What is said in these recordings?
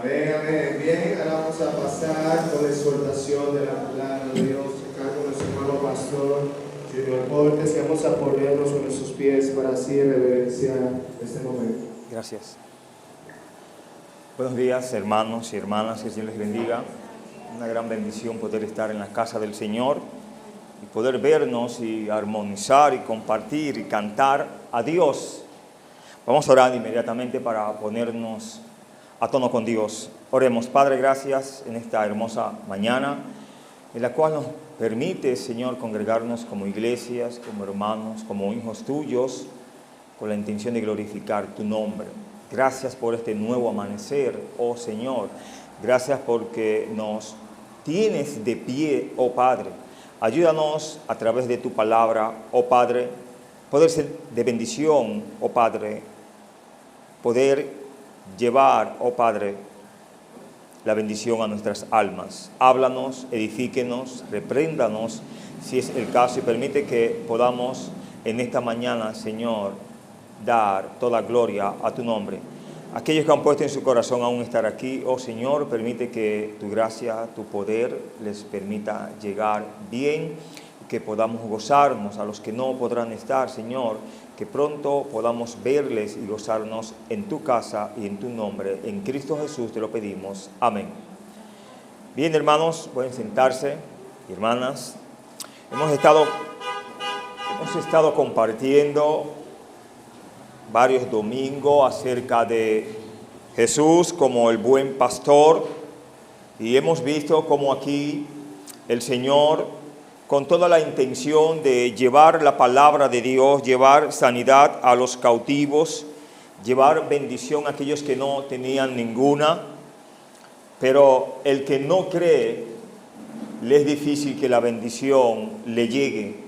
Amén, amén. Bien, ahora vamos a pasar con la exhortación de la palabra de Dios, acá con nuestro hermano pastor Junior Portes, que vamos a ponernos con nuestros pies para así reverenciar este momento. Gracias. Buenos días, hermanos y hermanas, que el Señor les bendiga. Una gran bendición poder estar en la casa del Señor y poder vernos y armonizar y compartir y cantar a Dios. Vamos a orar inmediatamente para ponernos a tono con Dios. Oremos. Padre, gracias en esta hermosa mañana, en la cual nos permite, Señor, congregarnos como iglesias, como hermanos, como hijos tuyos, con la intención de glorificar tu nombre. Gracias por este nuevo amanecer, oh Señor. Gracias porque nos tienes de pie, oh Padre. Ayúdanos a través de tu palabra, oh Padre, poder ser de bendición, oh Padre, poder llevar, oh Padre, la bendición a nuestras almas. Háblanos, edifíquenos, repréndanos, si es el caso, y permite que podamos en esta mañana, Señor, dar toda gloria a tu nombre. Aquellos que han puesto en su corazón aún estar aquí, oh Señor, permite que tu gracia, tu poder les permita llegar bien, que podamos gozarnos a los que no podrán estar, Señor, que pronto podamos verles y gozarnos en tu casa y en tu nombre. En Cristo Jesús te lo pedimos. Amén. Bien, hermanos, pueden sentarse, hermanas. Hemos estado compartiendo varios domingos acerca de Jesús como el buen pastor, y hemos visto cómo aquí el Señor, con toda la intención de llevar la palabra de Dios, llevar sanidad a los cautivos, llevar bendición a aquellos que no tenían ninguna, pero el que no cree, le es difícil que la bendición le llegue.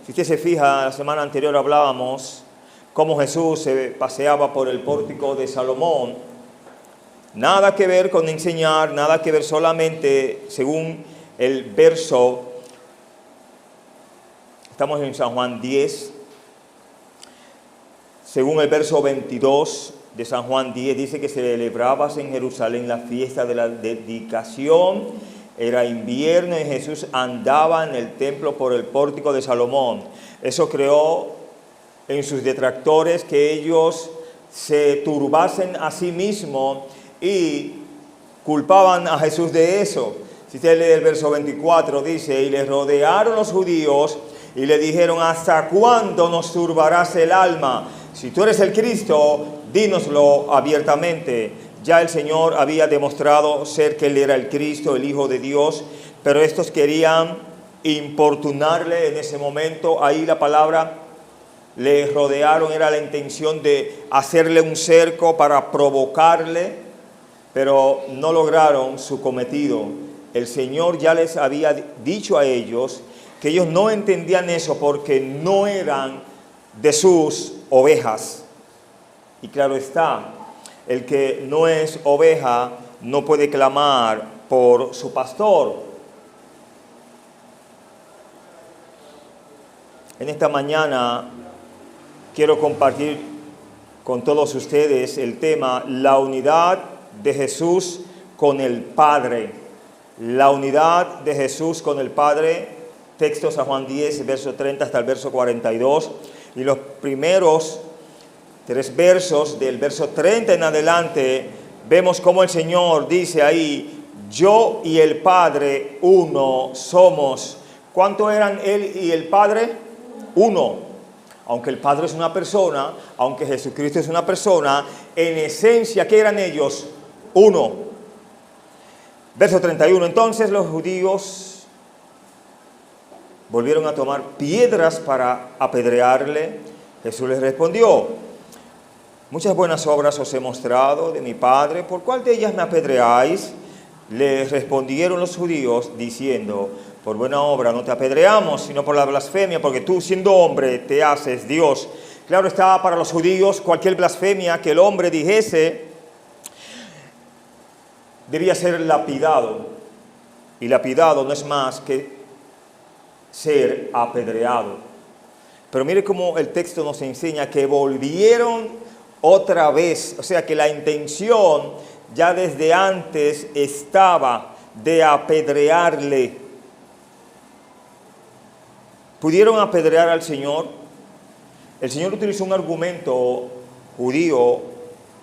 Si usted se fija, la semana anterior hablábamos cómo Jesús se paseaba por el pórtico de Salomón. Nada que ver con enseñar, nada que ver, solamente según el verso. Estamos en San Juan 10, según el verso 22 de San Juan 10, dice que se celebraba en Jerusalén la fiesta de la dedicación, era invierno y Jesús andaba en el templo por el pórtico de Salomón. Eso creó en sus detractores que ellos se turbasen a sí mismos y culpaban a Jesús de eso. Si usted lee el verso 24, dice, y le rodearon los judíos y le dijeron, ¿hasta cuándo nos turbarás el alma? Si tú eres el Cristo, dínoslo abiertamente. Ya el Señor había demostrado ser que Él era el Cristo, el Hijo de Dios, pero estos querían importunarle en ese momento. Ahí la palabra, le rodearon, era la intención de hacerle un cerco para provocarle, pero no lograron su cometido. El Señor ya les había dicho a ellos que ellos no entendían eso porque no eran de sus ovejas. Y claro está, el que no es oveja no puede clamar por su pastor. En esta mañana quiero compartir con todos ustedes el tema, la unidad de Jesús con el Padre. La unidad de Jesús con el Padre. Texto San Juan 10, verso 30 hasta el verso 42. Y los primeros 3 versos, del verso 30 en adelante, vemos cómo el Señor dice ahí, yo y el Padre uno somos. ¿Cuánto eran Él y el Padre? Uno. Aunque el Padre es una persona, aunque Jesucristo es una persona, en esencia, ¿qué eran ellos? Uno. Verso 31, entonces los judíos volvieron a tomar piedras para apedrearle. Jesús les respondió, muchas buenas obras os he mostrado de mi Padre, ¿por cuál de ellas me apedreáis? Les respondieron los judíos diciendo, por buena obra no te apedreamos, sino por la blasfemia, porque tú siendo hombre te haces Dios. Claro está, para los judíos cualquier blasfemia que el hombre dijese debía ser lapidado, y lapidado no es más que ser apedreado. Pero mire cómo el texto nos enseña que volvieron otra vez, o sea que la intención ya desde antes estaba de apedrearle. ¿Pudieron apedrear al Señor? El Señor utilizó un argumento judío,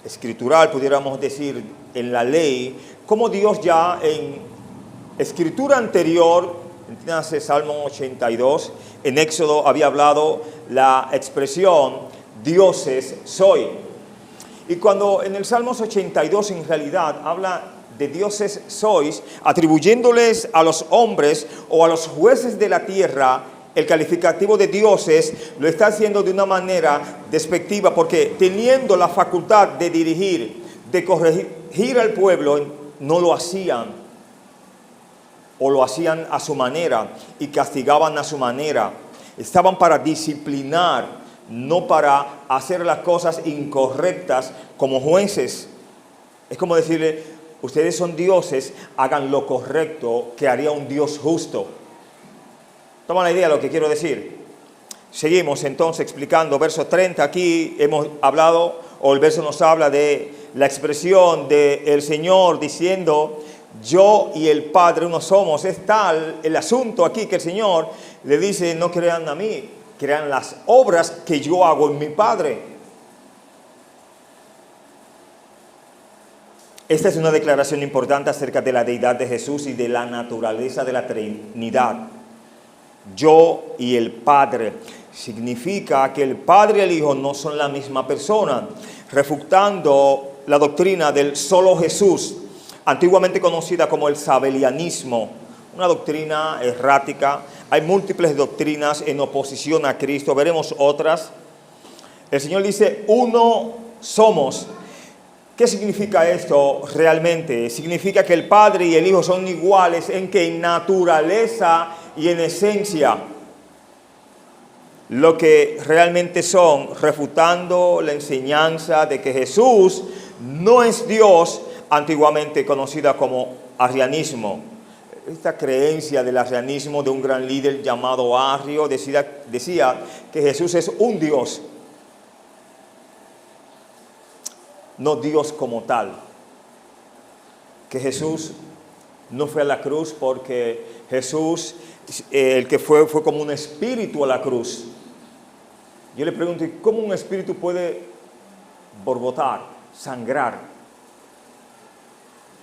escritural, pudiéramos decir, en la ley, como Dios ya en escritura anterior, entiéndase Salmo 82, en Éxodo había hablado la expresión dioses soy. Y cuando en el Salmos 82 en realidad habla de dioses sois, atribuyéndoles a los hombres o a los jueces de la tierra el calificativo de dioses, lo está haciendo de una manera despectiva, porque teniendo la facultad de dirigir, de corregir al pueblo, no lo hacían, o lo hacían a su manera y castigaban a su manera. Estaban para disciplinar, no para hacer las cosas incorrectas como jueces. Es como decirle, ustedes son dioses, hagan lo correcto que haría un Dios justo. ¿Toman la idea de lo que quiero decir? Seguimos entonces explicando verso 30. Aquí hemos hablado, o el verso nos habla de la expresión del Señor diciendo, yo y el Padre uno somos. Es tal el asunto aquí que el Señor le dice, no crean a mí, crean las obras que yo hago en mi Padre. Esta es una declaración importante acerca de la deidad de Jesús y de la naturaleza de la Trinidad. Yo y el Padre. Significa que el Padre y el Hijo no son la misma persona, refutando la doctrina del solo Jesús, antiguamente conocida como el sabelianismo, una doctrina errática. Hay múltiples doctrinas en oposición a Cristo, veremos otras. El Señor dice, uno somos. ¿Qué significa esto realmente? Significa que el Padre y el Hijo son iguales en que en naturaleza y en esencia. Lo que realmente son, refutando la enseñanza de que Jesús no es Dios, antiguamente conocida como arrianismo. Esta creencia del arrianismo de un gran líder llamado Arrio decía que Jesús es un Dios, no Dios como tal. Que Jesús no fue a la cruz porque Jesús, el que fue como un espíritu a la cruz. Yo le pregunto, ¿cómo un espíritu puede borbotar, sangrar?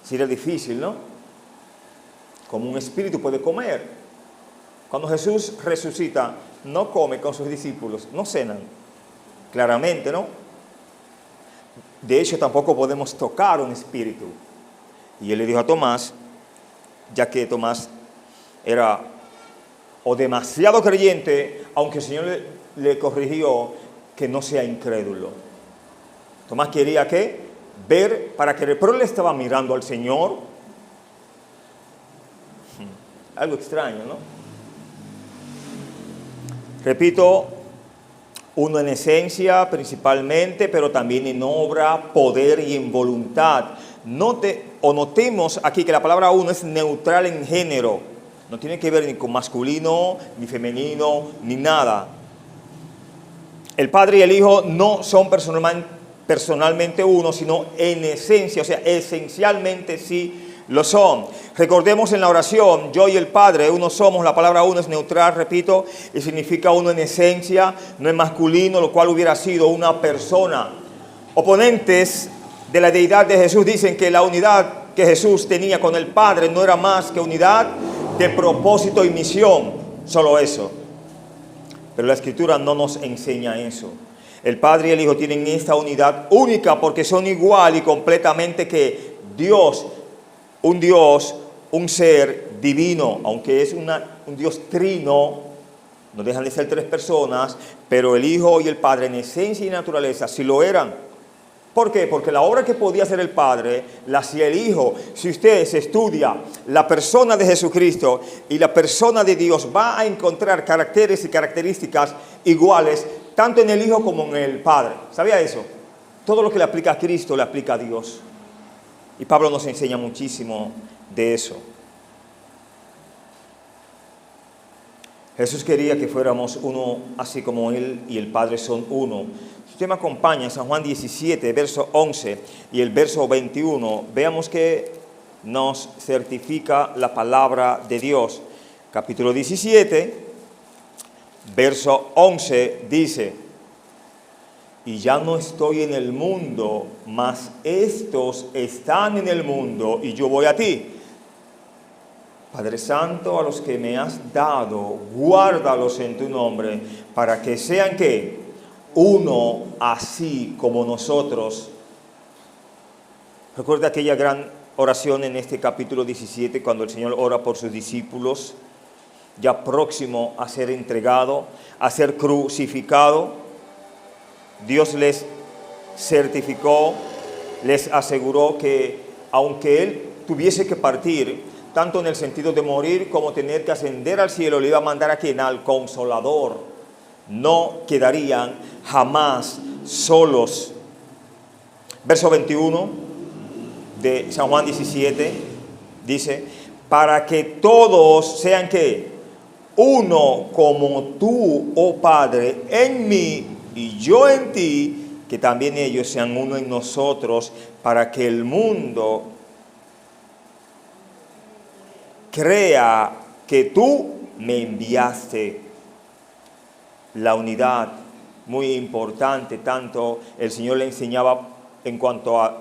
Sería difícil, ¿no? Como un espíritu puede comer. Cuando Jesús resucita, no come con sus discípulos, no cenan. Claramente, ¿no? De hecho, tampoco podemos tocar un espíritu. Y él le dijo a Tomás, ya que Tomás era o demasiado creyente, aunque el Señor le corrigió que no sea incrédulo. Tomás quería ¿qué? Ver para creer, pero él estaba mirando al Señor. Algo extraño, ¿no? Repito, uno en esencia principalmente, pero también en obra, poder y en voluntad. Notemos aquí que la palabra uno es neutral en género. No tiene que ver ni con masculino, ni femenino, ni nada. El Padre y el Hijo no son personalmente uno, sino en esencia, o sea, esencialmente sí lo son. Recordemos en la oración, yo y el Padre, uno somos. La palabra uno es neutral, repito, y significa uno en esencia, no es masculino, lo cual hubiera sido una persona. Oponentes de la deidad de Jesús dicen que la unidad que Jesús tenía con el Padre no era más que unidad de propósito y misión, solo eso. Pero la Escritura no nos enseña eso. El Padre y el Hijo tienen esta unidad única porque son igual y completamente que Dios, un ser divino, aunque es un Dios trino, no dejan de ser tres personas, pero el Hijo y el Padre en esencia y naturaleza sí lo eran. ¿Por qué? Porque la obra que podía hacer el Padre la hacía el Hijo. Si usted se estudia la persona de Jesucristo y la persona de Dios, va a encontrar caracteres y características iguales, tanto en el Hijo como en el Padre. ¿Sabía eso? Todo lo que le aplica a Cristo le aplica a Dios. Y Pablo nos enseña muchísimo de eso. Jesús quería que fuéramos uno así como Él y el Padre son uno. usted me acompaña en San Juan 17, verso 11 y el verso 21, veamos que nos certifica la palabra de Dios. Capítulo 17, verso 11 dice: y ya no estoy en el mundo, mas estos están en el mundo y yo voy a ti. Padre Santo, a los que me has dado, guárdalos en tu nombre, para que sean ¿qué? Uno, así como nosotros. Recuerda aquella gran oración en este capítulo 17, cuando el Señor ora por sus discípulos, ya próximo a ser entregado, a ser crucificado. Dios les certificó, les aseguró que aunque Él tuviese que partir, tanto en el sentido de morir como tener que ascender al cielo, le iba a mandar a quien, al Consolador. No quedarían jamás solos. Verso 21 de San Juan 17 dice: para que todos sean ¿qué? Uno, como tú, oh Padre, en mí y yo en ti, que también ellos sean uno en nosotros, para que el mundo crea que tú me enviaste. La unidad, muy importante, tanto el Señor le enseñaba en cuanto a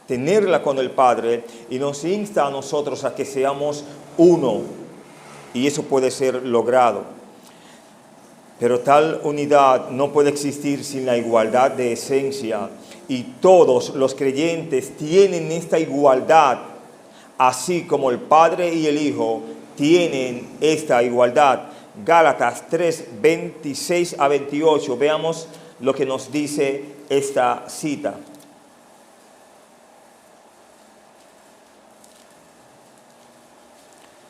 tenerla con el Padre, y nos insta a nosotros a que seamos uno, y eso puede ser logrado. Pero tal unidad no puede existir sin la igualdad de esencia, y todos los creyentes tienen esta igualdad, así como el Padre y el Hijo tienen esta igualdad. Gálatas 3, 26 a 28, veamos lo que nos dice esta cita.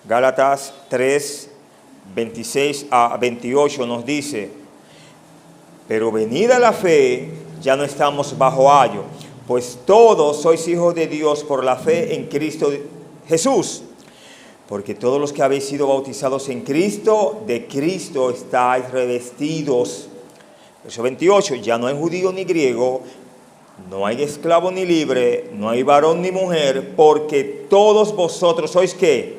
Gálatas 3, 26 a 28 nos dice: pero venida la fe, ya no estamos bajo ayo, pues todos sois hijos de Dios por la fe en Cristo Jesús. Porque todos los que habéis sido bautizados en Cristo, de Cristo estáis revestidos. Verso 28, ya no hay judío ni griego, no hay esclavo ni libre, no hay varón ni mujer, porque todos vosotros sois ¿qué?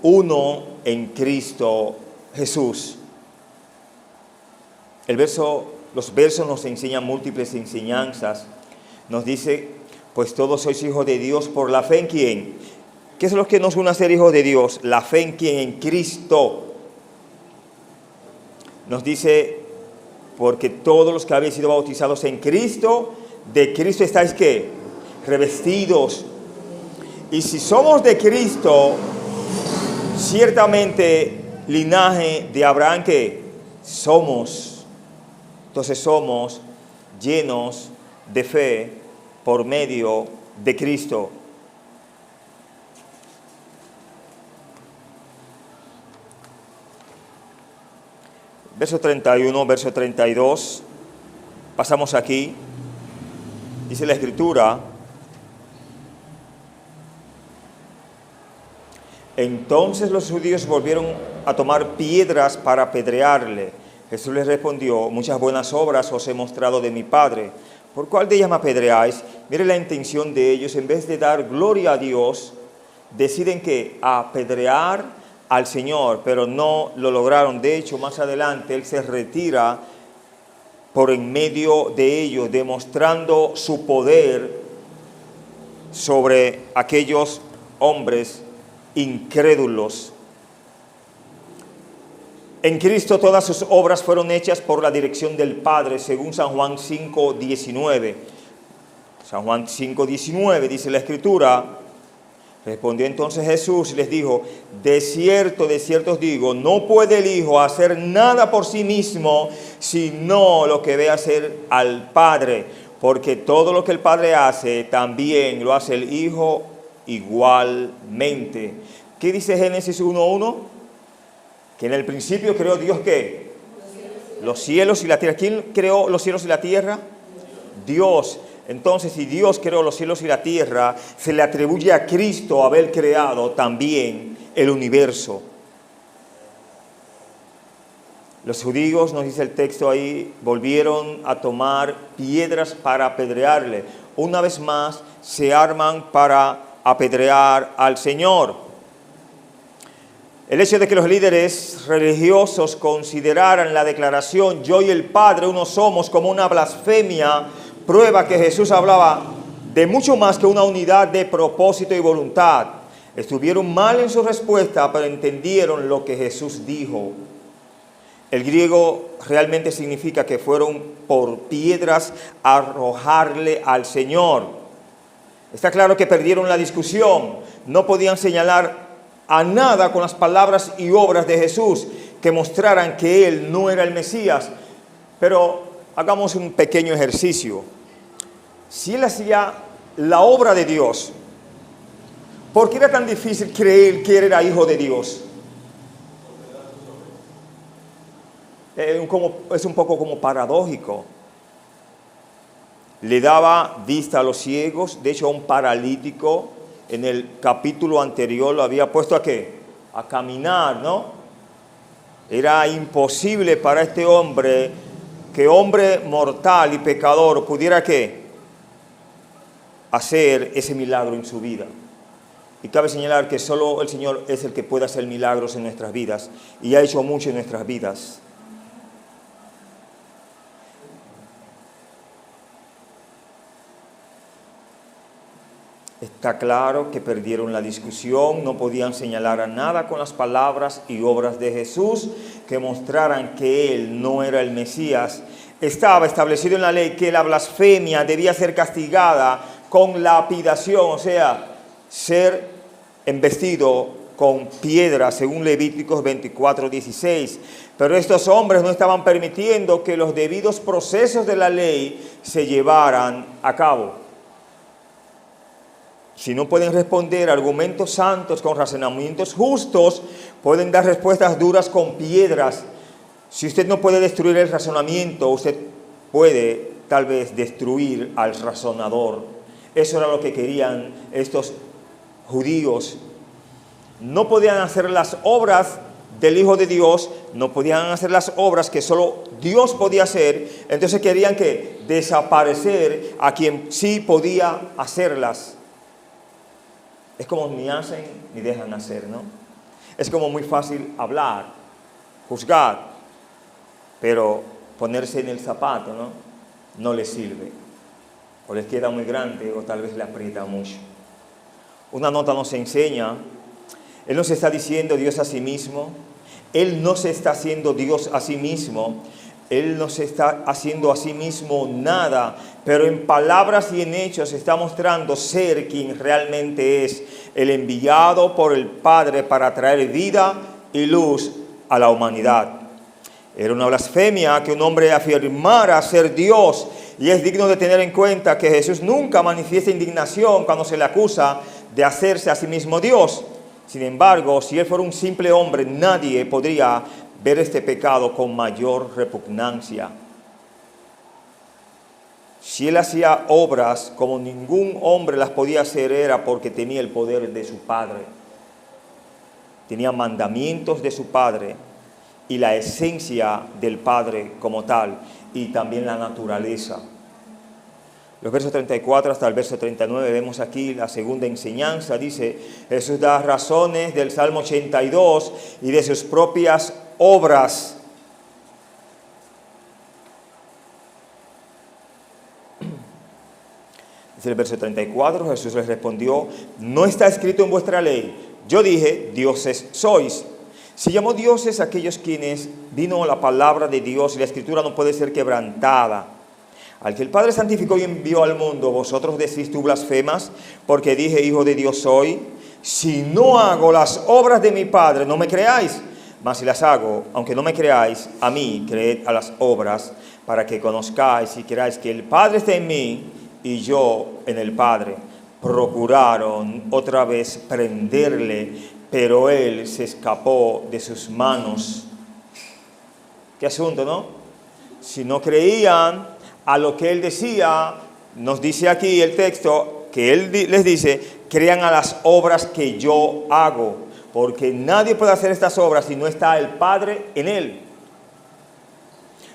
Uno en Cristo Jesús. Los versos nos enseñan múltiples enseñanzas. Nos dice, pues todos sois hijos de Dios por la fe en ¿quién? ¿Qué es lo que nos une a ser hijos de Dios? La fe en ¿quién? En Cristo. Nos dice, porque todos los que habéis sido bautizados en Cristo, de Cristo estáis ¿qué? Revestidos. Y si somos de Cristo, ciertamente linaje de Abraham ¿qué? Somos. Entonces somos llenos de fe por medio de Cristo. Verso 31, verso 32, pasamos aquí, dice la Escritura: entonces los judíos volvieron a tomar piedras para apedrearle. Jesús les respondió: muchas buenas obras os he mostrado de mi Padre, ¿por cuál de ellas me apedreáis? Mire la intención de ellos: en vez de dar gloria a Dios, deciden que apedrear al Señor, pero no lo lograron. De hecho, más adelante Él se retira por en medio de ellos, demostrando su poder sobre aquellos hombres incrédulos. En Cristo todas sus obras fueron hechas por la dirección del Padre, según San Juan 5:19. San Juan 5:19 dice la Escritura: respondió entonces Jesús y les dijo: de cierto os digo, no puede el Hijo hacer nada por sí mismo, sino lo que ve hacer al Padre, porque todo lo que el Padre hace, también lo hace el Hijo igualmente. ¿Qué dice Génesis 1:1? Que en el principio creó Dios ¿qué? Los cielos y la tierra. ¿Quién creó los cielos y la tierra? Dios. Entonces, si Dios creó los cielos y la tierra, se le atribuye a Cristo haber creado también el universo. Los judíos, nos dice el texto ahí, volvieron a tomar piedras para apedrearle. Una vez más se arman para apedrear al Señor. El hecho de que los líderes religiosos consideraran la declaración "yo y el Padre uno somos" como una blasfemia, prueba que Jesús hablaba de mucho más que una unidad de propósito y voluntad. Estuvieron mal en su respuesta, pero entendieron lo que Jesús dijo. El griego realmente significa que fueron por piedras a arrojarle al Señor. Está claro que perdieron la discusión. No podían señalar a nada con las palabras y obras de Jesús que mostraran que Él no era el Mesías. Pero hagamos un pequeño ejercicio. Si Él hacía la obra de Dios, ¿por qué era tan difícil creer que Él era hijo de Dios? Es un poco como paradójico. Le daba vista a los ciegos. De hecho, a un paralítico en el capítulo anterior lo había puesto ¿a qué? A caminar, ¿no? Era imposible para este hombre que hombre mortal y pecador pudiera ¿qué? Hacer ese milagro en su vida. Y cabe señalar que solo el Señor es el que puede hacer milagros en nuestras vidas, y ha hecho mucho en nuestras vidas. Está claro que perdieron la discusión, no podían señalar a nada con las palabras y obras de Jesús que mostraran que Él no era el Mesías. Estaba establecido en la ley que la blasfemia debía ser castigada con lapidación, o sea, ser embestido con piedras, según Levíticos 24:16. Pero estos hombres no estaban permitiendo que los debidos procesos de la ley se llevaran a cabo. Si no pueden responder argumentos santos con razonamientos justos, pueden dar respuestas duras con piedras. Si usted no puede destruir el razonamiento, usted puede tal vez destruir al razonador. Eso era lo que querían estos judíos. No podían hacer las obras del Hijo de Dios, no podían hacer las obras que solo Dios podía hacer. Entonces querían que desaparecer a quien sí podía hacerlas. Es como ni hacen ni dejan hacer, ¿no? Es como muy fácil hablar, juzgar, pero ponerse en el zapato, ¿no? No les sirve. O les queda muy grande o tal vez le aprieta mucho. Una nota nos enseña, Él no se está diciendo Dios a sí mismo, Él no se está haciendo Dios a sí mismo, Él no se está haciendo a sí mismo nada, pero en palabras y en hechos está mostrando ser quien realmente es, el enviado por el Padre para traer vida y luz a la humanidad. Era una blasfemia que un hombre afirmara ser Dios, y es digno de tener en cuenta que Jesús nunca manifiesta indignación cuando se le acusa de hacerse a sí mismo Dios. Sin embargo, si Él fuera un simple hombre, nadie podría ver este pecado con mayor repugnancia. Si Él hacía obras como ningún hombre las podía hacer, era porque tenía el poder de su Padre. Tenía mandamientos de su Padre y la esencia del Padre como tal, y también la naturaleza. Los versos 34 hasta el verso 39 vemos aquí la segunda enseñanza. Dice, Jesús da razones del Salmo 82 y de sus propias obras. Dice el verso 34, Jesús les respondió, no está escrito en vuestra ley, yo dije, dioses sois. Se llamó dioses a aquellos quienes vino la palabra de Dios y la escritura no puede ser quebrantada. Al que el Padre santificó y envió al mundo, vosotros decís, tú blasfemas, porque dije, hijo de Dios soy. Si no hago las obras de mi Padre, no me creáis. Mas si las hago, aunque no me creáis, a mí creed a las obras, para que conozcáis y creáis que el Padre está en mí y yo en el Padre. Procuraron otra vez prenderle, pero él se escapó de sus manos. Qué asunto, ¿no? Si no creían a lo que él decía, nos dice aquí el texto, que él les dice, crean a las obras que yo hago, porque nadie puede hacer estas obras si no está el Padre en él.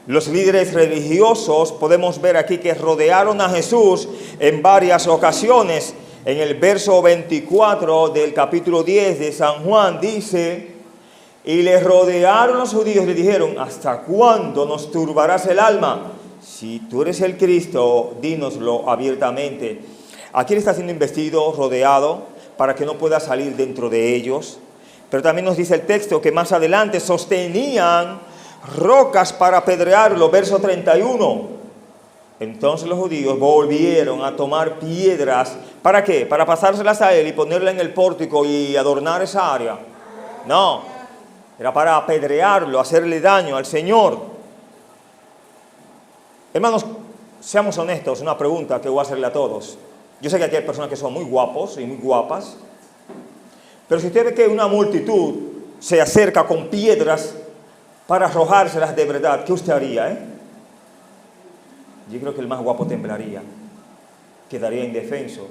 Los líderes religiosos, podemos ver aquí que rodearon a Jesús en varias ocasiones. En el verso 24 del capítulo 10 de San Juan dice: y le rodearon los judíos y le dijeron: ¿hasta cuándo nos turbarás el alma? Si tú eres el Cristo, dínoslo abiertamente. Aquí él está siendo investido, rodeado, para que no pueda salir dentro de ellos. Pero también nos dice el texto que más adelante sostenían rocas para apedrearlo, verso 31. Entonces los judíos volvieron a tomar piedras. ¿Para qué? ¿Para pasárselas a él y ponerla en el pórtico y adornar esa área? No, era para apedrearlo, hacerle daño al Señor. Hermanos, seamos honestos, una pregunta que voy a hacerle a todos. Yo sé que aquí hay personas que son muy guapos y muy guapas, pero si usted ve que una multitud se acerca con piedras para arrojárselas de verdad, ¿qué usted haría? Yo creo que el más guapo temblaría, quedaría indefenso,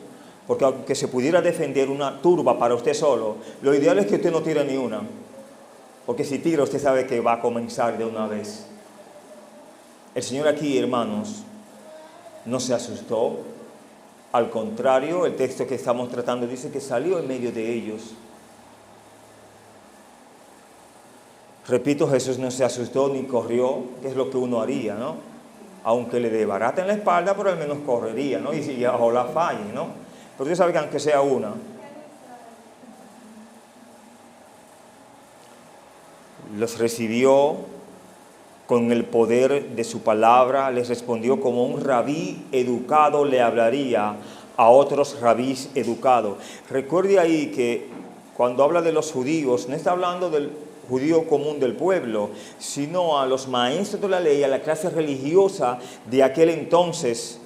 porque aunque se pudiera defender una turba para usted solo, lo ideal es que usted no tire ni una, porque si tira usted sabe que va a comenzar de una vez. El Señor aquí, hermanos, no se asustó. Al contrario, el texto que estamos tratando dice que salió en medio de ellos. Repito, Jesús no se asustó ni corrió, que es lo que uno haría, ¿no? Aunque le desbaraten la espalda, pero al menos correría, ¿no? Y si ojalá falle, ¿no? Pero usted sabe que aunque sea una. Los recibió con el poder de su palabra, les respondió como un rabí educado le hablaría a otros rabís educados. Recuerde ahí que cuando habla de los judíos, no está hablando del judío común del pueblo, sino a los maestros de la ley, a la clase religiosa de aquel entonces.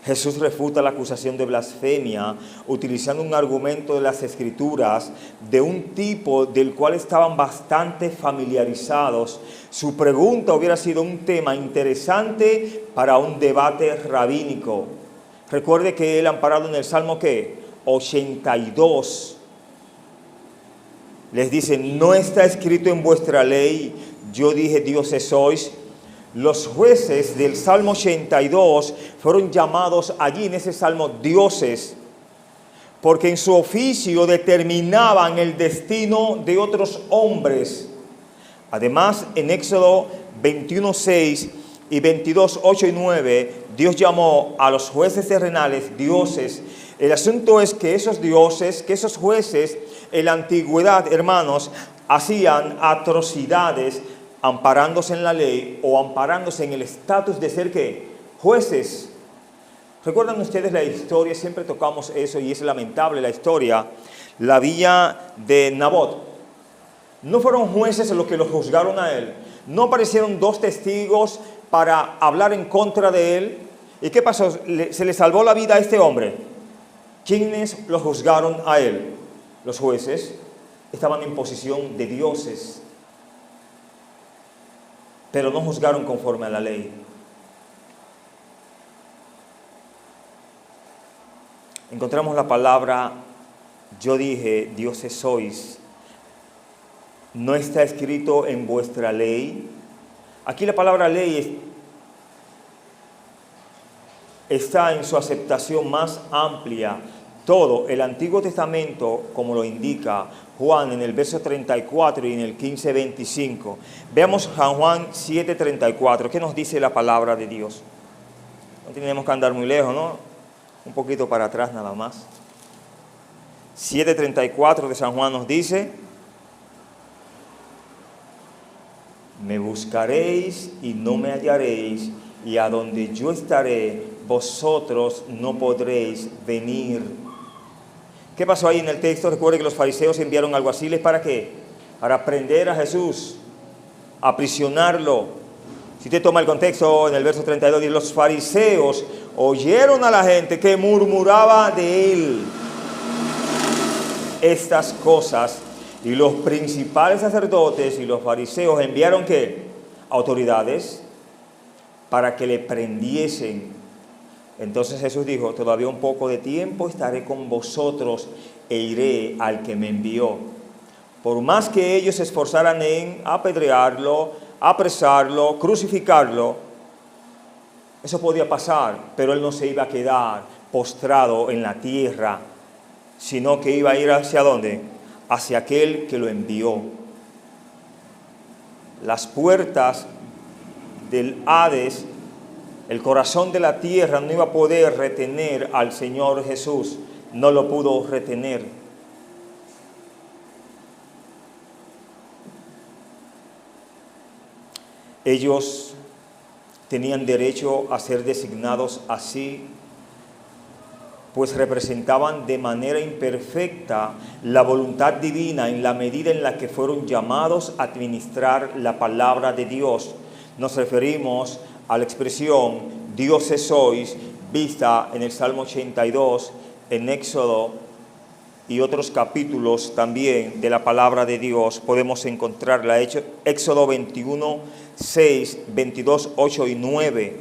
Jesús refuta la acusación de blasfemia utilizando un argumento de las Escrituras de un tipo del cual estaban bastante familiarizados. Su pregunta hubiera sido un tema interesante para un debate rabínico. Recuerde que él, amparado en el Salmo ¿qué? 82, les dice: no está escrito en vuestra ley, yo dije dioses sois. Los jueces del Salmo 82 fueron llamados allí en ese Salmo dioses, porque en su oficio determinaban el destino de otros hombres. Además, en Éxodo 21:6 y 22:8 y 9, Dios llamó a los jueces terrenales dioses. El asunto es que esos dioses, que esos jueces, en la antigüedad, hermanos, hacían atrocidades amparándose en la ley o amparándose en el estatus de ser ¿qué? Jueces. ¿Recuerdan ustedes la historia? Siempre tocamos eso y es lamentable la historia. La villa de Nabot. No fueron jueces los que lo juzgaron a él. No aparecieron dos testigos para hablar en contra de él. ¿Y qué pasó? Se le salvó la vida a este hombre. ¿Quiénes lo juzgaron a él? Los jueces. Estaban en posición de dioses, pero no juzgaron conforme a la ley. Encontramos la palabra: yo dije dioses sois. No está escrito en vuestra ley. Aquí la palabra ley está en su aceptación más amplia. Todo el Antiguo Testamento, como lo indica Juan en el verso 34 y en el 15:25. Veamos San Juan 7:34. ¿Qué nos dice la palabra de Dios? No tenemos que andar muy lejos, ¿no? Un poquito para atrás nada más. 7:34 de San Juan nos dice: me buscaréis y no me hallaréis, y a donde yo estaré, vosotros no podréis venir. ¿Qué pasó ahí en el texto? Recuerde que los fariseos enviaron alguaciles ¿para qué? Para prender a Jesús, aprisionarlo. Si usted toma el contexto en el verso 32, dice: los fariseos oyeron a la gente que murmuraba de él estas cosas, y los principales sacerdotes y los fariseos enviaron ¿qué? Autoridades para que le prendiesen. Entonces Jesús dijo: todavía un poco de tiempo estaré con vosotros e iré al que me envió. por más que ellos se esforzaran en apedrearlo, apresarlo, crucificarlo, eso podía pasar, pero él no se iba a quedar postrado en la tierra, sino que iba a ir ¿hacia dónde? Hacia aquel que lo envió. Las puertas del Hades, el corazón de la tierra, no iba a poder retener al Señor Jesús, no lo pudo retener. Ellos tenían derecho a ser designados así, pues representaban de manera imperfecta la voluntad divina en la medida en la que fueron llamados a administrar la palabra de Dios. Nos referimos a la expresión dioses sois, vista en el Salmo 82, en Éxodo y otros capítulos también de la palabra de Dios. Podemos encontrarla, Éxodo 21, 6, 22, 8 y 9.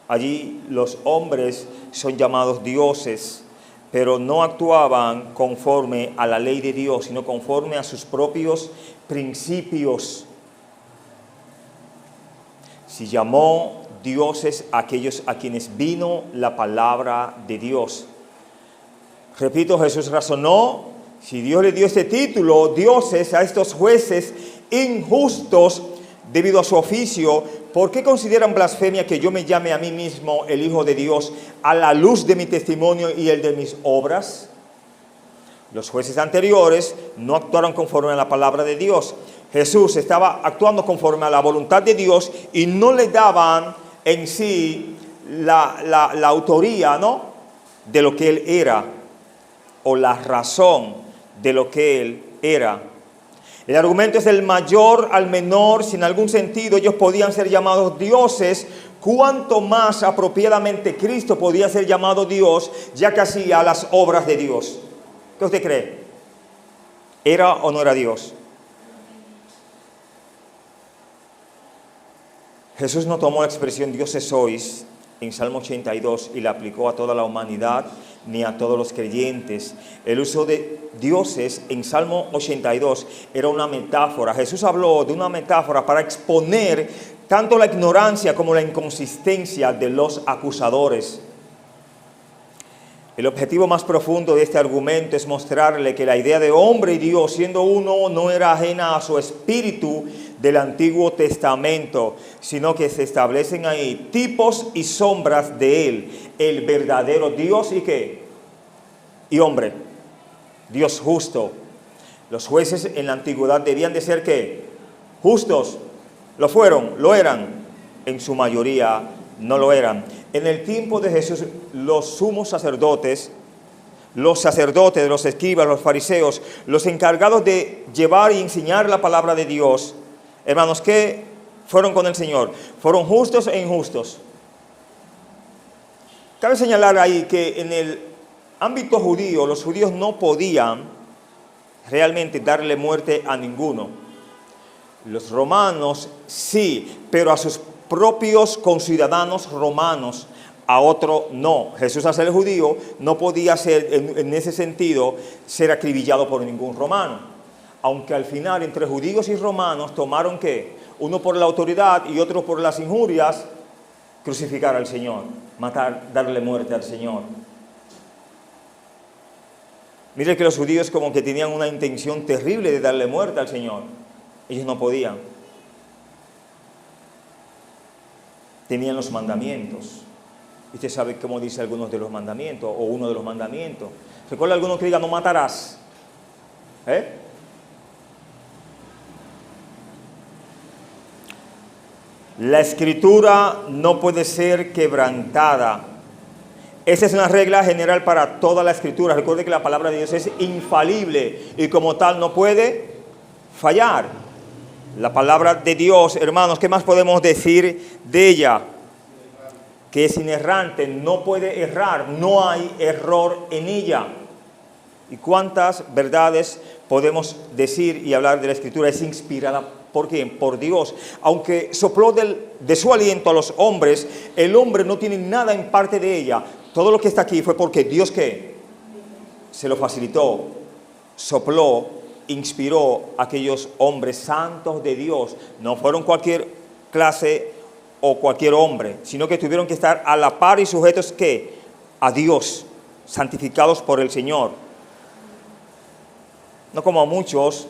Allí los hombres son llamados dioses, pero no actuaban conforme a la ley de Dios, sino conforme a sus propios principios. Si llamó dioses a aquellos a quienes vino la palabra de Dios. Repito, Jesús razonó, si Dios le dio este título, dioses, a estos jueces injustos debido a su oficio, ¿por qué consideran blasfemia que yo me llame a mí mismo el Hijo de Dios a la luz de mi testimonio y el de mis obras? Los jueces anteriores no actuaron conforme a la palabra de Dios. Jesús estaba actuando conforme a la voluntad de Dios y no le daban en sí la autoría, ¿no?, de lo que él era, o la razón de lo que él era. El argumento es del mayor al menor. Si en algún sentido ellos podían ser llamados dioses, cuánto más apropiadamente Cristo podía ser llamado Dios, ya que hacía las obras de Dios. ¿Qué usted cree? ¿Era o no era Dios? Jesús no tomó la expresión dioses sois en Salmo 82 y la aplicó a toda la humanidad ni a todos los creyentes. El uso de dioses en Salmo 82 era una metáfora. Jesús habló de una metáfora para exponer tanto la ignorancia como la inconsistencia de los acusadores. El objetivo más profundo de este argumento es mostrarle que la idea de hombre y Dios siendo uno no era ajena a su espíritu del Antiguo Testamento, sino que se establecen ahí tipos y sombras de Él, el verdadero Dios y ¿qué? Y hombre, Dios justo. Los jueces en la antigüedad debían de ser ¿qué? Justos. ¿Lo fueron? ¿Lo eran? En su mayoría no lo eran. En el tiempo de Jesús, los sumos sacerdotes, los escribas, los fariseos, los encargados de llevar y enseñar la palabra de Dios, hermanos, ¿qué fueron con el Señor? ¿Fueron justos e injustos? Cabe señalar ahí que en el ámbito judío, los judíos no podían realmente darle muerte a ninguno. Los romanos sí, pero a sus propios conciudadanos romanos, a otro no. Jesús, al ser judío, no podía ser, en ese sentido, ser acribillado por ningún romano. Aunque al final, entre judíos y romanos, tomaron ¿qué? Uno por la autoridad y otro por las injurias, crucificar al Señor, matar, darle muerte al Señor. Mire que los judíos como que tenían una intención terrible de darle muerte al Señor. Ellos no podían. Tenían los mandamientos. Usted sabe cómo dice algunos de los mandamientos, o uno de los mandamientos. ¿Recuerda alguno que diga no matarás? La escritura no puede ser quebrantada. Esa es una regla general para toda la escritura. Recuerde que la palabra de Dios es infalible y como tal no puede fallar. La palabra de Dios, hermanos, ¿qué más podemos decir de ella? Que es inerrante, no puede errar, no hay error en ella. ¿Y cuántas verdades podemos decir y hablar de la Escritura? Es inspirada, ¿por quién? Por Dios. Aunque sopló de su aliento a los hombres, el hombre no tiene nada en parte de ella. Todo lo que está aquí fue porque Dios, ¿qué? Se lo facilitó, sopló inspiró a aquellos hombres santos de Dios. No fueron cualquier clase o cualquier hombre, sino que tuvieron que estar a la par y sujetos ¿qué? A Dios, santificados por el Señor. No como muchos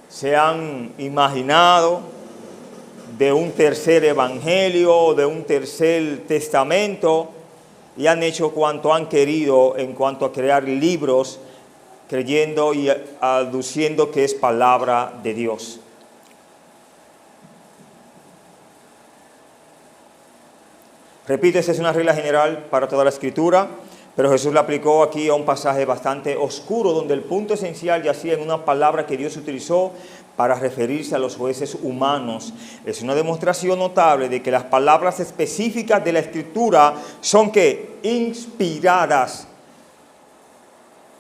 se han imaginado de un tercer evangelio, de un tercer testamento, y han hecho cuanto han querido en cuanto a crear libros, creyendo y aduciendo que es palabra de Dios. Repito, esa es una regla general para toda la Escritura, pero Jesús la aplicó aquí a un pasaje bastante oscuro, donde el punto esencial yacía en una palabra que Dios utilizó para referirse a los jueces humanos. Es una demostración notable de que las palabras específicas de la Escritura son ¿qué? Inspiradas.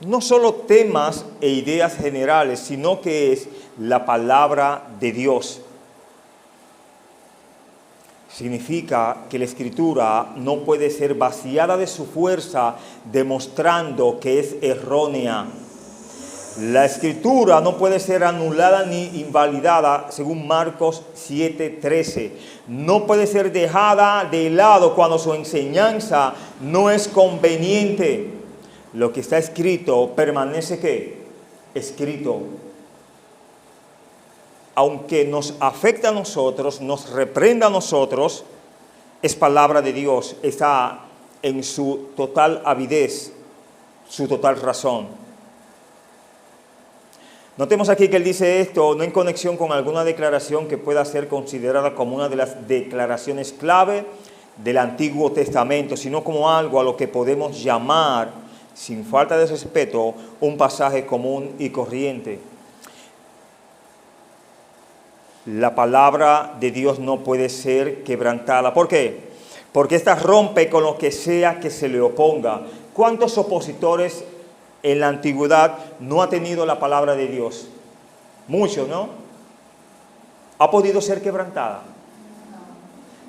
No solo temas e ideas generales, sino que es la palabra de Dios. Significa que la Escritura no puede ser vaciada de su fuerza, demostrando que es errónea. La Escritura no puede ser anulada ni invalidada, según Marcos 7:13. No puede ser dejada de lado cuando su enseñanza no es conveniente. Lo que está escrito permanece ¿qué? Escrito. Aunque nos afecta a nosotros, nos reprenda a nosotros, es palabra de Dios, está en su total avidez, su total razón. Notemos aquí que él dice esto no en conexión con alguna declaración que pueda ser considerada como una de las declaraciones clave del Antiguo Testamento, sino como algo a lo que podemos llamar, sin falta de respeto, un pasaje común y corriente. La palabra de Dios no puede ser quebrantada. ¿Por qué? Porque ésta rompe con lo que sea que se le oponga. ¿Cuántos opositores en la antigüedad no ha tenido la palabra de Dios? Muchos, ¿no? ¿Ha podido ser quebrantada?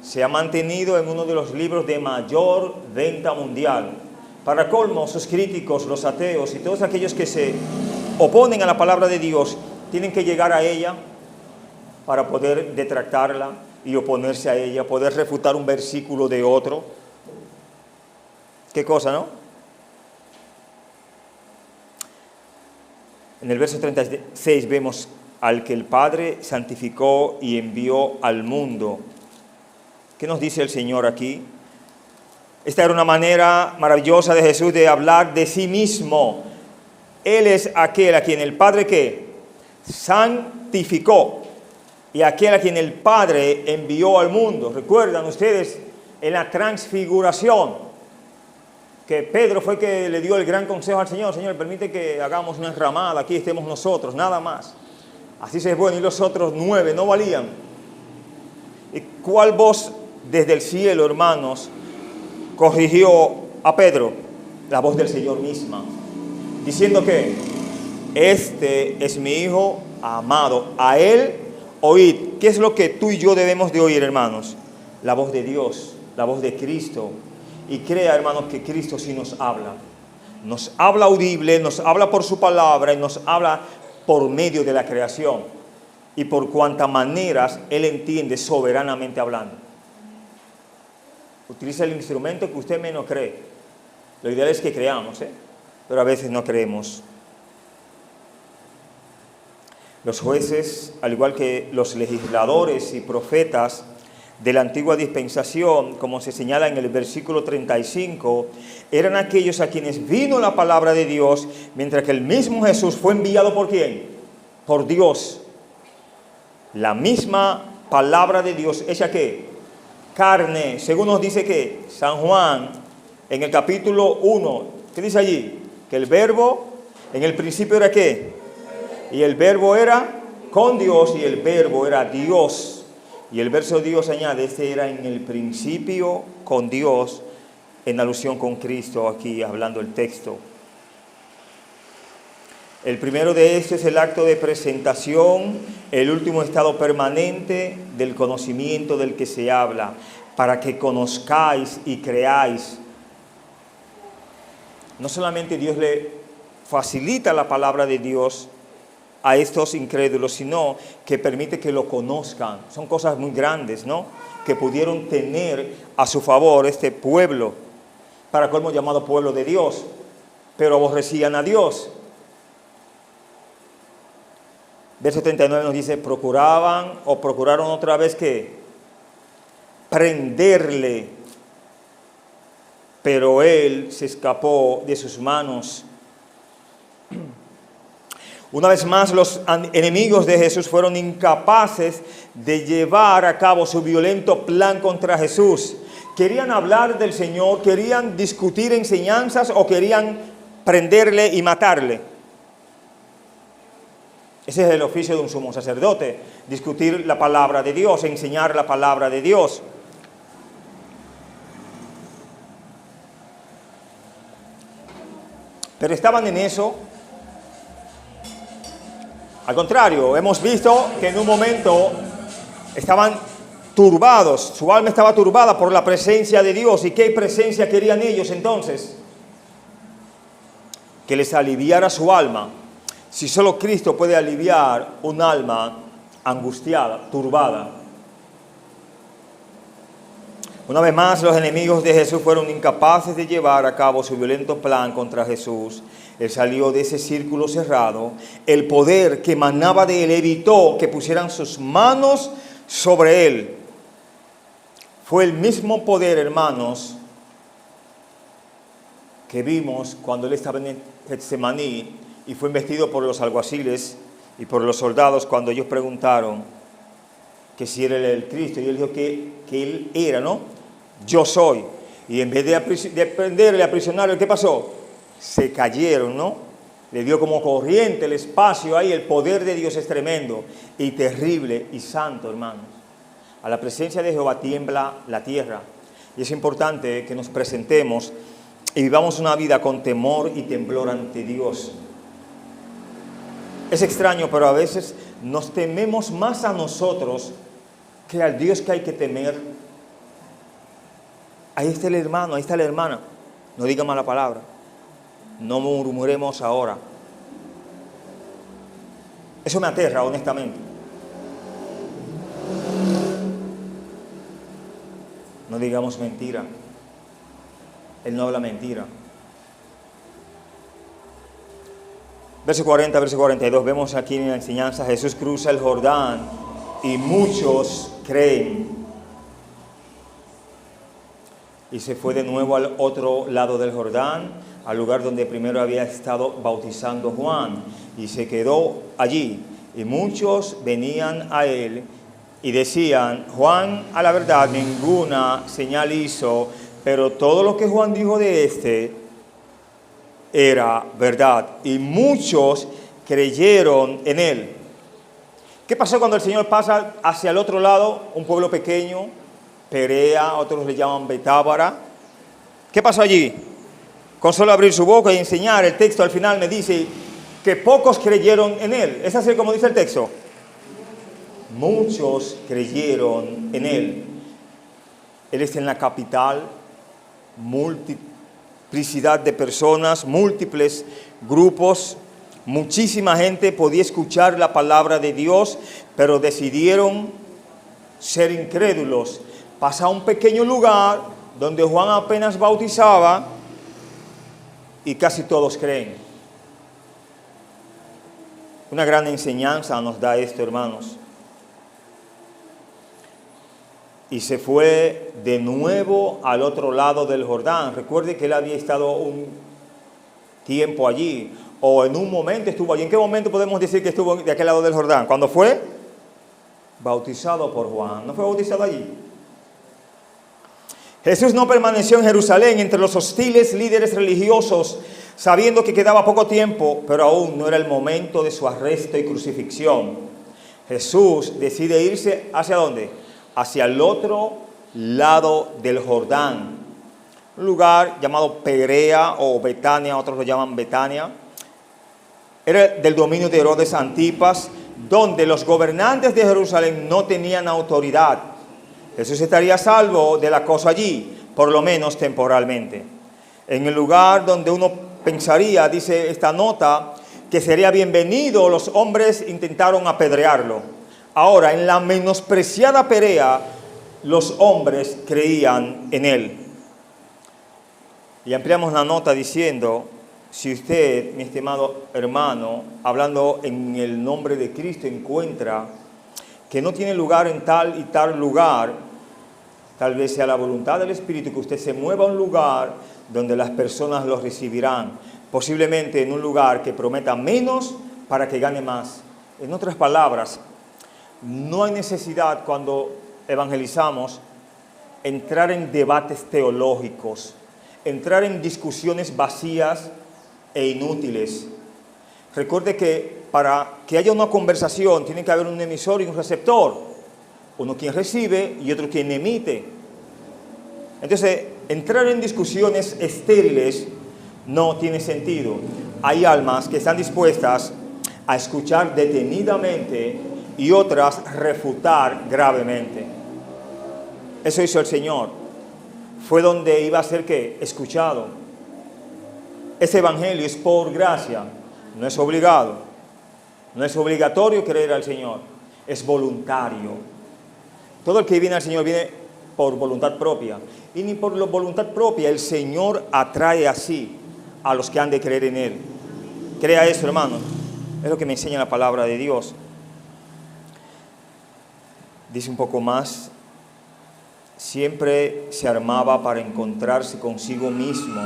Se ha mantenido en uno de los libros de mayor venta mundial. Para colmo, sus críticos, los ateos y todos aquellos que se oponen a la palabra de Dios tienen que llegar a ella para poder detractarla y oponerse a ella, poder refutar un versículo de otro. ¿Qué cosa, no? En el verso 36 vemos al que el Padre santificó y envió al mundo. ¿Qué nos dice el Señor aquí? Esta era una manera maravillosa de Jesús de hablar de sí mismo. Él es aquel a quien el Padre ¿qué? Santificó. Y aquel a quien el Padre envió al mundo. ¿Recuerdan ustedes en la transfiguración? Que Pedro fue que le dio el gran consejo al Señor. Señor, permite que hagamos una enramada, aquí estemos nosotros, nada más. Así se es bueno, y los otros 9 no valían. ¿Y cuál voz desde el cielo, hermanos, corrigió a Pedro? La voz del Señor misma, diciendo que este es mi Hijo amado, a Él oíd. ¿Qué es lo que tú y yo debemos de oír, hermanos? La voz de Dios, la voz de Cristo. Y crea, hermanos, que Cristo sí nos habla. Nos habla audible, nos habla por su palabra y nos habla por medio de la creación. Y por cuantas maneras Él entiende soberanamente hablando. Utiliza el instrumento que usted menos cree. Lo ideal es que creamos, pero a veces no creemos. Los jueces, al igual que los legisladores y profetas de la antigua dispensación, como se señala en el versículo 35, eran aquellos a quienes vino la palabra de Dios, mientras que el mismo Jesús fue enviado ¿por quién? Por Dios. La misma palabra de Dios, ¿hecha qué? Carne, según nos dice que San Juan, en el capítulo 1, ¿qué dice allí? Que el verbo, en el principio era ¿qué? Y el verbo era con Dios y el verbo era Dios. Y el verso Dios añade, este era en el principio con Dios, en alusión con Cristo, aquí hablando el texto. El primero de estos es el acto de presentación, el último estado permanente del conocimiento del que se habla, para que conozcáis y creáis. No solamente Dios le facilita la palabra de Dios, a estos incrédulos, sino que permite que lo conozcan. Son cosas muy grandes, ¿no?, que pudieron tener a su favor este pueblo, para colmo llamado pueblo de Dios, pero aborrecían a Dios. Verso 39 nos dice, procuraron otra vez que prenderle, pero él se escapó de sus manos. Una vez más, los enemigos de Jesús fueron incapaces de llevar a cabo su violento plan contra Jesús. Querían hablar del Señor, querían discutir enseñanzas o querían prenderle y matarle. Ese es el oficio de un sumo sacerdote, discutir la palabra de Dios, enseñar la palabra de Dios. Pero estaban en eso. Al contrario, hemos visto que en un momento estaban turbados, su alma estaba turbada por la presencia de Dios. ¿Y qué presencia querían ellos entonces? Que les aliviara su alma. Si solo Cristo puede aliviar un alma angustiada, turbada. Una vez más, los enemigos de Jesús fueron incapaces de llevar a cabo su violento plan contra Jesús. Él salió de ese círculo cerrado. El poder que emanaba de él evitó que pusieran sus manos sobre él. Fue el mismo poder, hermanos, que vimos cuando él estaba en Getsemaní y fue investido por los alguaciles y por los soldados cuando ellos preguntaron que si era el Cristo. Y él dijo que él era, ¿no? Yo soy. Y en vez de prenderle, aprisionarle, ¿qué pasó? Se cayeron, ¿no? Le dio como corriente el espacio ahí. El poder de Dios es tremendo y terrible y santo, hermanos. A la presencia de Jehová tiembla la tierra. Y es importante que nos presentemos y vivamos una vida con temor y temblor ante Dios. Es extraño, pero a veces nos tememos más a nosotros que al Dios que hay que temer. Ahí está el hermano, ahí está la hermana. No diga mala palabra. No murmuremos ahora. Eso me aterra, honestamente. No digamos mentira. Él no habla mentira. Verso 40, verso 42, vemos aquí en la enseñanza, Jesús cruza el Jordán y muchos creen. Y se fue de nuevo al otro lado del Jordán, al lugar donde primero había estado bautizando Juan, y se quedó allí. Y muchos venían a él y decían, Juan a la verdad ninguna señal hizo, pero todo lo que Juan dijo de este era verdad. Y muchos creyeron en él. ¿Qué pasó cuando el Señor pasa hacia el otro lado? Un pueblo pequeño, Perea, otros le llaman Betábara. ¿Qué pasó allí? Con solo abrir su boca y enseñar, el texto al final me dice que pocos creyeron en él. ¿Es así como dice el texto? Muchos creyeron en él. Él está en la capital, multiplicidad de personas, múltiples grupos, muchísima gente podía escuchar la palabra de Dios, pero decidieron ser incrédulos. Pasa a un pequeño lugar donde Juan apenas bautizaba y casi todos creen. Una gran enseñanza nos da esto, hermanos. Y se fue de nuevo al otro lado del Jordán. Recuerde que él había estado un tiempo allí, o en un momento estuvo allí. ¿En qué momento podemos decir que estuvo de aquel lado del Jordán? ¿Cuándo fue? Bautizado por Juan. ¿No fue bautizado allí? Jesús no permaneció en Jerusalén entre los hostiles líderes religiosos, sabiendo que quedaba poco tiempo, pero aún no era el momento de su arresto y crucifixión. Jesús decide irse ¿hacia dónde? Hacia el otro lado del Jordán, un lugar llamado Perea o Betania, otros lo llaman Betania. Era del dominio de Herodes Antipas, donde los gobernantes de Jerusalén no tenían autoridad. Jesús estaría a salvo del acoso allí, por lo menos temporalmente. En el lugar donde uno pensaría, dice esta nota, que sería bienvenido, los hombres intentaron apedrearlo. Ahora, en la menospreciada Perea, los hombres creían en él. Y ampliamos la nota diciendo, si usted, mi estimado hermano, hablando en el nombre de Cristo, encuentra que no tiene lugar en tal y tal lugar, tal vez sea la voluntad del Espíritu que usted se mueva a un lugar donde las personas lo recibirán, posiblemente en un lugar que prometa menos para que gane más. En otras palabras, no hay necesidad cuando evangelizamos entrar en debates teológicos, entrar en discusiones vacías e inútiles. Recuerde que para que haya una conversación tiene que haber un emisor y un receptor, uno quien recibe y otro quien emite. Entonces, entrar en discusiones estériles no tiene sentido. Hay almas que están dispuestas a escuchar detenidamente y otras refutar gravemente. Eso hizo el Señor. Fue donde iba a ser ¿qué? Escuchado. Ese evangelio es por gracia, no es obligado. No es obligatorio creer al Señor, es voluntario. Todo el que viene al Señor viene por voluntad propia. Y ni por voluntad propia el Señor atrae así a los que han de creer en Él. Crea eso, hermano. Es lo que me enseña la palabra de Dios. Dice un poco más. Siempre se armaba para encontrarse consigo mismo.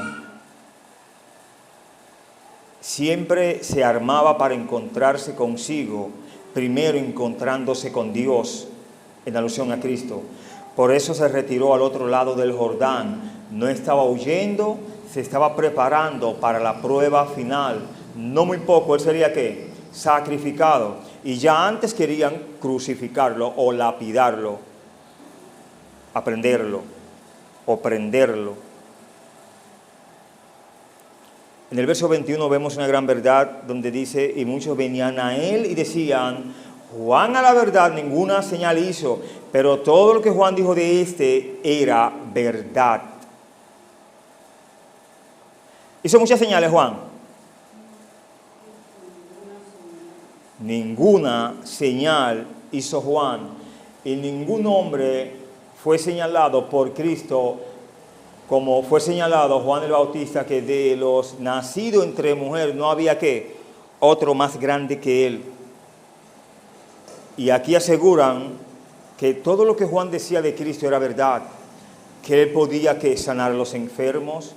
Siempre se armaba para encontrarse consigo, primero encontrándose con Dios, en alusión a Cristo. Por eso se retiró al otro lado del Jordán. No estaba huyendo, se estaba preparando para la prueba final. No muy poco, él sería ¿qué? Sacrificado. Y ya antes querían crucificarlo o lapidarlo, aprenderlo o prenderlo. En el verso 21 vemos una gran verdad donde dice, y muchos venían a él y decían, Juan a la verdad ninguna señal hizo, pero todo lo que Juan dijo de este era verdad. ¿Hizo muchas señales Juan? Ninguna señal hizo Juan, y ningún hombre fue señalado por Cristo como fue señalado Juan el Bautista, que de los nacidos entre mujeres no había ¿qué? Otro más grande que él. Y aquí aseguran que todo lo que Juan decía de Cristo era verdad, que él podía ¿qué? Sanar a los enfermos,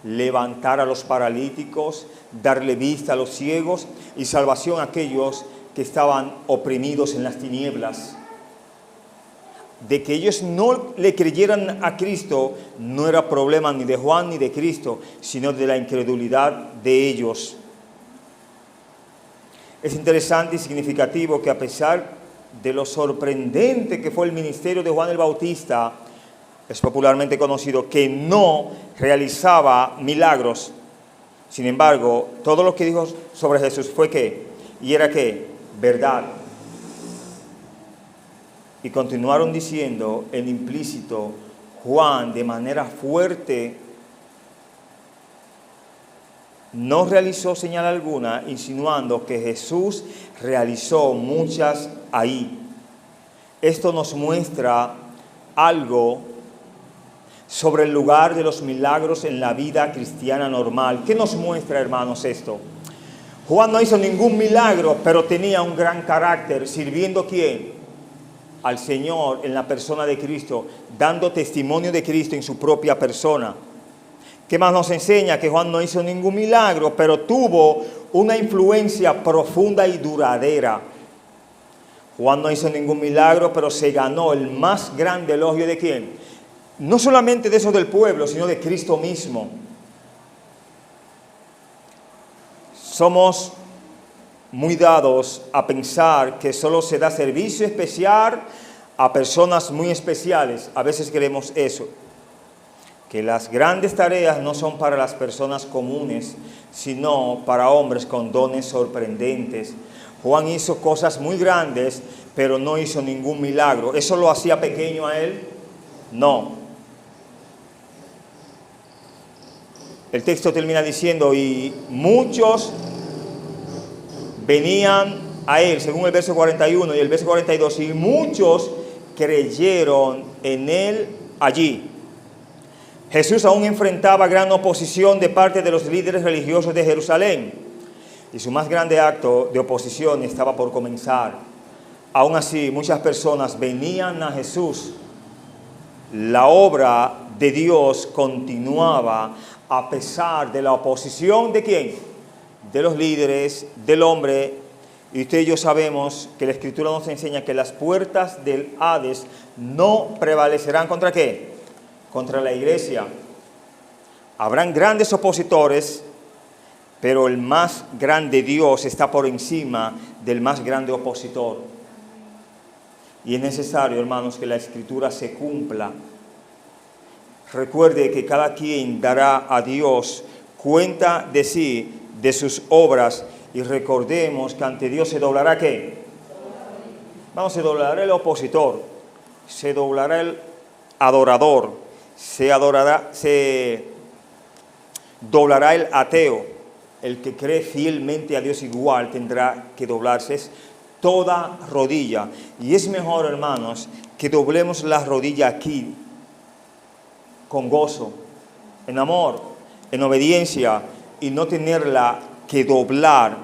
levantar a los paralíticos, darle vista a los ciegos y salvación a aquellos que estaban oprimidos en las tinieblas. De que ellos no le creyeran a Cristo no era problema ni de Juan ni de Cristo, sino de la incredulidad de ellos. Es interesante y significativo que a pesar de lo sorprendente que fue el ministerio de Juan el Bautista, es popularmente conocido que no realizaba milagros. Sin embargo, todo lo que dijo sobre Jesús fue ¿qué? Y era ¿qué? Verdad. Y continuaron diciendo en implícito, Juan de manera fuerte no realizó señal alguna, insinuando que Jesús realizó muchas ahí. Esto nos muestra algo sobre el lugar de los milagros en la vida cristiana normal. ¿Qué nos muestra, hermanos, esto? Juan no hizo ningún milagro, pero tenía un gran carácter, sirviendo ¿quién? Al Señor en la persona de Cristo, dando testimonio de Cristo en su propia persona. ¿Qué más nos enseña? Que Juan no hizo ningún milagro, pero tuvo una influencia profunda y duradera. Juan no hizo ningún milagro, pero se ganó el más grande elogio ¿de quién? No solamente de esos del pueblo, sino de Cristo mismo. Somos muy dados a pensar que solo se da servicio especial a personas muy especiales. A veces creemos eso, que las grandes tareas no son para las personas comunes, sino para hombres con dones sorprendentes. Juan hizo cosas muy grandes, pero no hizo ningún milagro. ¿Eso lo hacía pequeño a él? No. El texto termina diciendo, y muchos venían a él, según el verso 41 y el verso 42, y muchos creyeron en él allí. Jesús aún enfrentaba gran oposición de parte de los líderes religiosos de Jerusalén, y su más grande acto de oposición estaba por comenzar. Aún así, muchas personas venían a Jesús. La obra de Dios continuaba a pesar de la oposición ¿de quién? De los líderes, del hombre. Y usted y yo sabemos que la Escritura nos enseña que las puertas del Hades no prevalecerán ¿contra qué? Contra la iglesia. Habrán grandes opositores, pero el más grande Dios está por encima del más grande opositor. Y es necesario, hermanos, que la Escritura se cumpla. Recuerde que cada quien dará a Dios cuenta de sí, de sus obras, y recordemos que ante Dios se doblará ¿qué? Vamos, se doblará el opositor, se doblará el adorador, se doblará el ateo. El que cree fielmente a Dios igual tendrá que doblarse. Es toda rodilla. Y es mejor, hermanos, que doblemos la rodilla aquí, con gozo, en amor, en obediencia, y no tenerla que doblar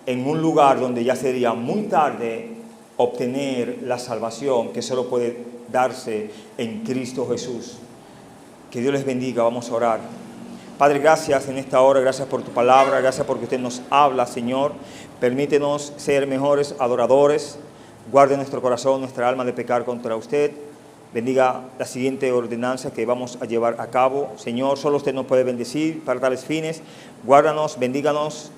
en un lugar donde ya sería muy tarde obtener la salvación que solo puede darse en Cristo Jesús. Que Dios les bendiga. Vamos a orar. Padre, gracias en esta hora, gracias por tu palabra, gracias porque usted nos habla, Señor. Permítenos ser mejores adoradores. Guarde nuestro corazón, nuestra alma de pecar contra usted. Bendiga la siguiente ordenanza que vamos a llevar a cabo. Señor, solo usted nos puede bendecir para tales fines. Guárdanos, bendíganos,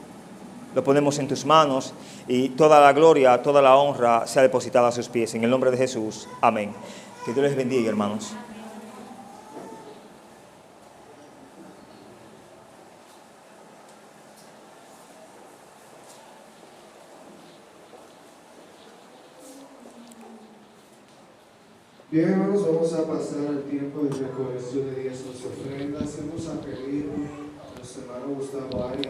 lo ponemos en tus manos y toda la gloria, toda la honra sea depositada a sus pies. En el nombre de Jesús. Amén. Que Dios les bendiga, hermanos. Bien, hermanos, vamos a pasar al tiempo de recolección de diezmos y ofrendas. Vamos a pedir a nuestro hermano Gustavo Arias.